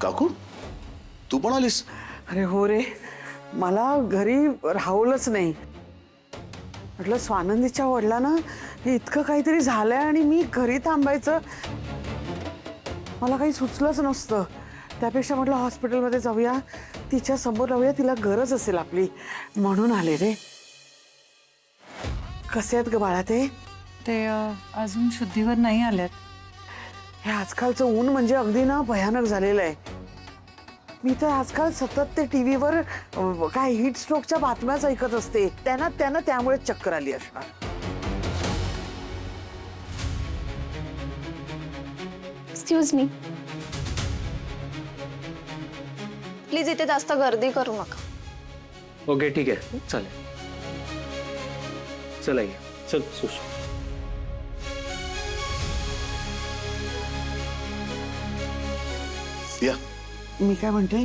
काकू तू पण आलीस? अरे हो रे, मला घरी राहवलंच नाही. म्हटलं स्वानंदीच्या वडिलांना इतकं काहीतरी झालंय आणि मी घरी थांबायचं मला काही सुचलंच नसतं. त्यापेक्षा म्हटलं हॉस्पिटलमध्ये जाऊया, तिच्या समोर राहूया, तिला गरज असेल आपली म्हणून आले रे. कसे आहेत ग बाळा ते? ते अजून शुद्धीवर नाही आल्यात. हे आजकालचं ऊन म्हणजे अगदी ना भयानक झालेलं आहे. मी तर आजकाल सतत ते टीव्हीवर काय हीट स्ट्रोकच्या बातम्याच ऐकत असते. त्यांना त्यामुळे चक्कर आली असणार. एक्सक्यूज मी, प्लीज इथे जास्त गर्दी करू नका. ओके ठीक आहे चालेल. चला ये चल सुश. या मी काय म्हणते,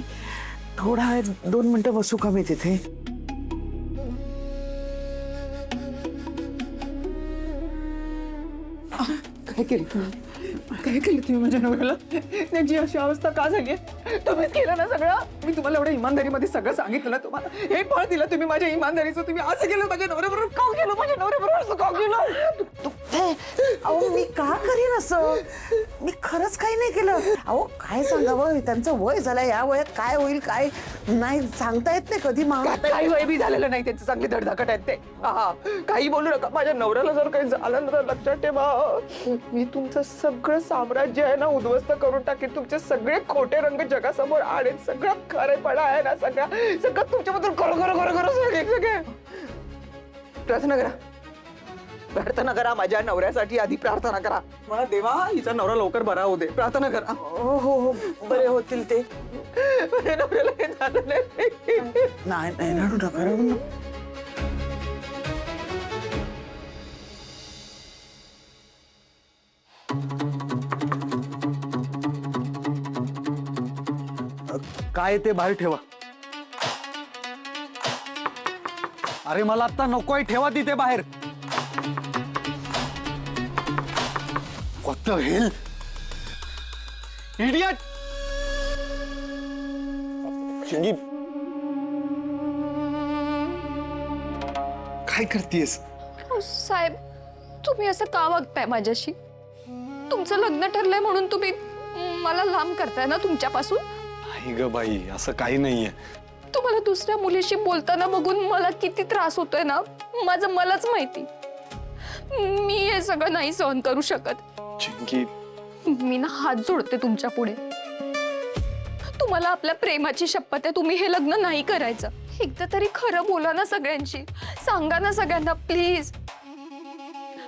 थोडा वेळ 2 मिनिटं बसू का मी तिथे? काय केलं तुम्ही? काय केलं तुम्ही माझ्या नवऱ्याला? त्याची अशी अवस्था का झाली? तुम्हीच केलं ना सगळं. मी तुम्हाला एवढ्या इमानदारीमध्ये सगळं सांगितलं ना. तुम्हाला हे फळ दिलं तुम्ही माझ्या इमानदारीचं. तुम्ही असं केलं माझ्या नवऱ्याबरोबर का केलं? माझ्या नवऱ्याबरोबर असं का केलं? अहो मी का करीन असं? मी खरंच काही नाही केलं. अहो काय सांगावं, त्यांचं वय झालं, या वयात काय होईल काय नाही सांगता येत नाही. कधी काही वय बी झालेलं नाही. त्यांचे चांगले धडधाकट आहेत ते. हा काही बोलू नका. माझ्या नवऱ्याला जर काही झालं ना तर लक्षात ठेवा, मी तुमचं सगळं साम्राज्य आहे ना उद्ध्वस्त करून टाकेन. तुमचे सगळे खोटे रंग जगासमोर आणेन. सगळं खरेपणा आहे ना सगळं तुमच्याबद्दल खरं सगळे. प्रार्थना करा, प्रार्थना करा माझ्या नवऱ्यासाठी. आधी प्रार्थना करा. मला देवा हिचा नवरा लवकर बरा होऊ दे. प्रार्थना करा. हो हो हो बरे होतील ते. माझ्या नवऱ्याला काही झालं नाही नाही रडू नका रडू नका. काय ते बाहेर ठेवा. अरे मला आता नकोय, ठेवा तिथे बाहेर. What the hell? Idiot! चिंगी काय करतेस? साहेब, तुम्ही असं का वागताय माझ्याशी? तुमचं लग्न ठरलंय म्हणून तुम्ही मला लांब करताय ना तुमच्यापासून? नाही ग बाई, असं काही नाहीये. तुम्हाला दुसऱ्या मुलीशी बोलताना बघून मला किती त्रास होतोय ना, माझं मलाच माहिती. मी हे सगळं नाही सहन करू शकत. चिंगी मी ना हात जोडते तुमच्या पुढे. तुम्हाला आपल्या प्रेमाची शपथ आहे, तुम्ही हे लग्न नाही करायचं. एकदा तरी खरं बोला ना सगळ्यांशी. सांगा ना सगळ्यांना प्लीज.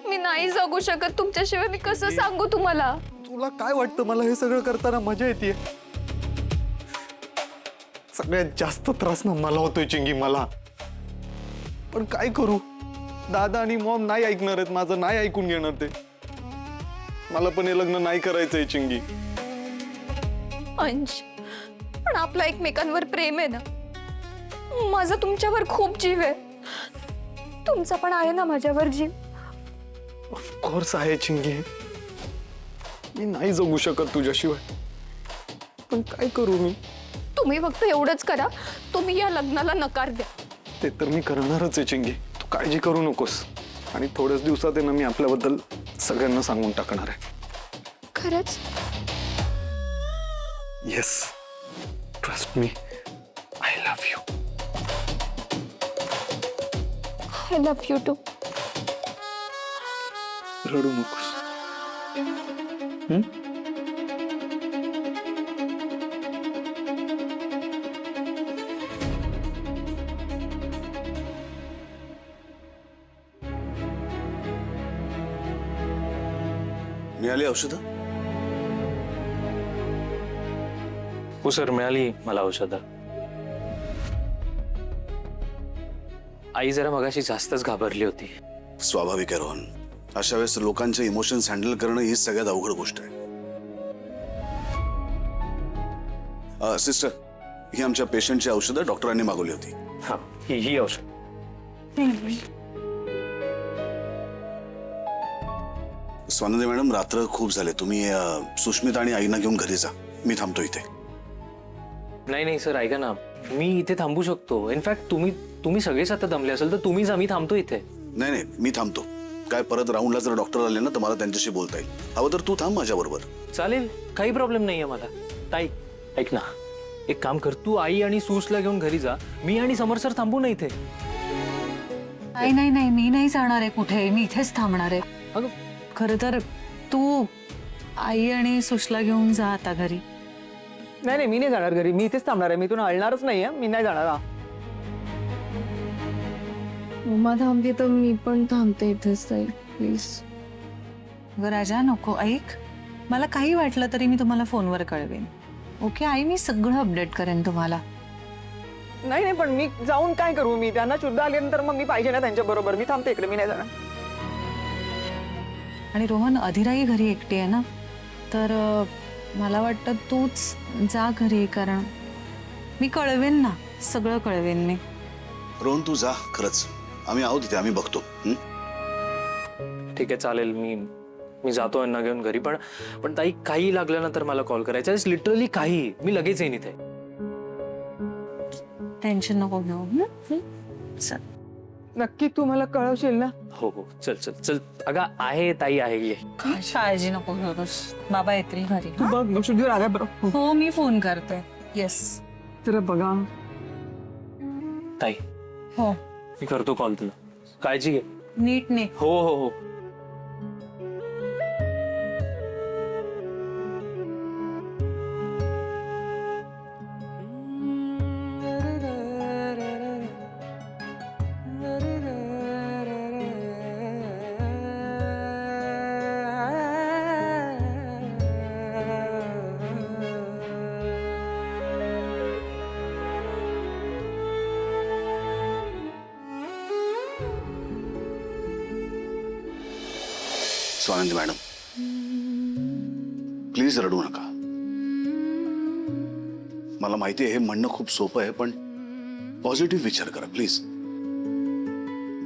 मी नाही जगू शकत तुमच्याशिवाय. मी कसं सांगू तुम्हाला? तुला काय वाटतं मला हे सगळं करताना मजा येते? सगळ्यात जास्त त्रास ना मला होतोय चिंगी, मला. पण काय करू, दादा आणि मॉम नाही ऐकणार आहेत माझं, नाही ऐकून घेणार ते. मला पण हे लग्न नाही करायचंय चिंगी. अंश, पण आपला एकमेकांवर प्रेम आहे ना. माझा तुमच्यावर खूप जीव आहे. तुमचा पण आहे ना माझ्यावर जीव? ऑफकोर्स आहे चिंगी. मी नाही जगू शकत तुझ्याशिवाय. पण काय करू मी? तुम्ही फक्त एवढंच करा, तुम्ही या लग्नाला नकार द्या. ते तर मी करणारच आहे चिंगी. तू काळजी करू नकोस. आणि थोड्याच दिवसात आहे ना मी आपल्याबद्दल सगळ्यांना सांगून टाकणार आहे. खरंच? Yes, trust me. I love you. I love you too. रडू नकोस. मिळाली औषधं? हो सर मिळाली मला औषधं. आई जरा मगाशी जास्तच घाबरली होती. स्वाभाविक आहे रोहन. अशा वेळेस लोकांचे इमोशन्स हँडल करणं ही सगळ्यात अवघड गोष्ट आहे. सिस्टर, ही आमच्या पेशंटची औषधं डॉक्टरांनी मागवली होती. हा ही औषध. स्वानंदी मॅडम, रात्र खूप झाले. तुम्ही सुष्मिता आणि आईना घेऊन घरी जा. मी थांबतो इथे. नाही नाही सर, ऐका ना, मी इथे थांबू शकतो. इनफॅक्ट तुम्ही सगळेच आता दमले असेल तर तुम्हीच, आम्ही थांबतो इथे. नाही नाही, मी थांबतो. काय परत राऊंडला जर डॉक्टर आले ना तर मला त्यांच्याशी बोलता येईल. हवं तर तू थांब माझ्या बरोबर. चालेल, काही प्रॉब्लेम नाहीये मला. ताई ऐक ना, एक काम कर, तू आई आणि सूसला घेऊन घरी जा, मी आणि समर सर थांबू ना इथे. नाही नाही नाही, मी नाही जाणार आहे कुठे, मी इथेच थांबणार आहे. अगं खरं तर तू आई आणि सुशला घेऊन जा आता घरी. नाही नाही, मी नाही जाणार घरी, मी इथेच थांबणार आहे. मी तुला अळणारच नाहीये, मी नाही जाणार. हा. उमा थांबते तर मी पण थांबते इथेच ताई, प्लीज. अगं राजा नको, ऐक, मला काही वाटलं तरी मी तुम्हाला फोनवर कळवेन. ओके आई, मी सगळं अपडेट करेन तुम्हाला. नाही नाही, पण मी जाऊन काय करू? मी त्यांना शुद्ध आल्यानंतर मग मी पाहिजे ना त्यांच्या बरोबर. मी थांबते इकडे, मी नाही जाणार. आणि रोहन, अधिराई घरी एकटी आहे ना, तर मला वाटतं तूच जा घरी, कारण मी कळवेन ना, सगळं कळवेन मी. रोहन तू जा, खरंच आम्ही आहोत इथे, आम्ही बघतो. ठीक आहे, चालेल, मी जातो यांना घेऊन घरी. पण ताई, काही लागलं ना तर मला कॉल करायचा. लिटरली काही, मी लगेच येईन इथे. टेन्शन नको घेऊ. चल. नक्की तू मला कळवशील ना? हो हो, चल चल चल. अगं आहे ताई, आहे, ये. काळजी नको घेऊस, बाबा येतील घरी. तू बघ मग शुद्धीवर आल्या बरोबर. हो, मी फोन करते. येस. तर बघा. ताई, हो, मी करतो कॉल तुला. काळजी घे. नीट ने. हो हो हो. स्वानंदी मॅडम, प्लीज रडू नका. मला माहिती आहे हे म्हणणं खूप सोपं आहे, पण पॉझिटिव्ह विचार करा प्लीज.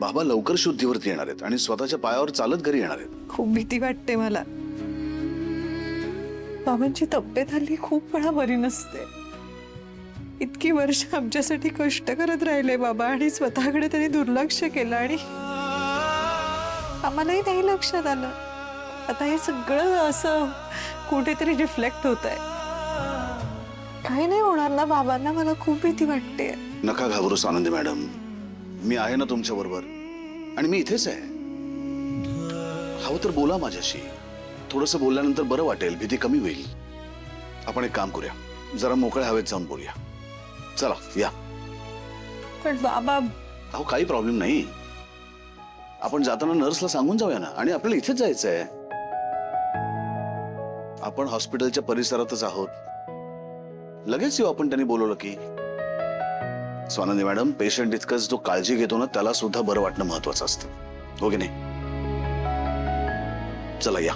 बाबा लवकर शुद्धीवरती येणार आहेत आणि स्वतःच्या पायावर चालत घरी येणार आहेत. खूप भीती वाटते मला. बाबांची तब्येत हल्ली खूप वेळा बरी नसते. इतकी वर्ष आमच्यासाठी कष्ट करत राहिले बाबा, आणि स्वतःकडे त्यांनी दुर्लक्ष केलं आणि आम्हालाही नाही लक्षात आलं. आता हे सगळं असं कुठेतरी रिफ्लेक्ट होत आहे. काही नाही होणार ना बाबांना? मला खूप भीती वाटते. नका घाबरू स्वानंदी मॅडम, मी आहे ना तुमच्या बरोबर आणि मी इथेच आहे. हवं तर बोला माझ्याशी, थोडंसं बोलल्यानंतर बरं वाटेल, भीती कमी होईल. आपण एक काम करूया, जरा मोकळ्या हवेत जाऊन बोलूया. चला या. पण बाबा, अहो काही प्रॉब्लेम नाही. आपण जाताना नर्सला सांगून जाऊया ना, आणि आपल्याला इथेच जायचंय. आपण हॉस्पिटलच्या परिसरातच आहोत, लगेच येऊ आपण त्यांनी बोलवलं की. स्वानंदी मॅडम, पेशंट इतकंच जो काळजी घेतो ना त्याला सुद्धा बरं वाटणं महत्वाचं असतं, हो की नाही? चला या.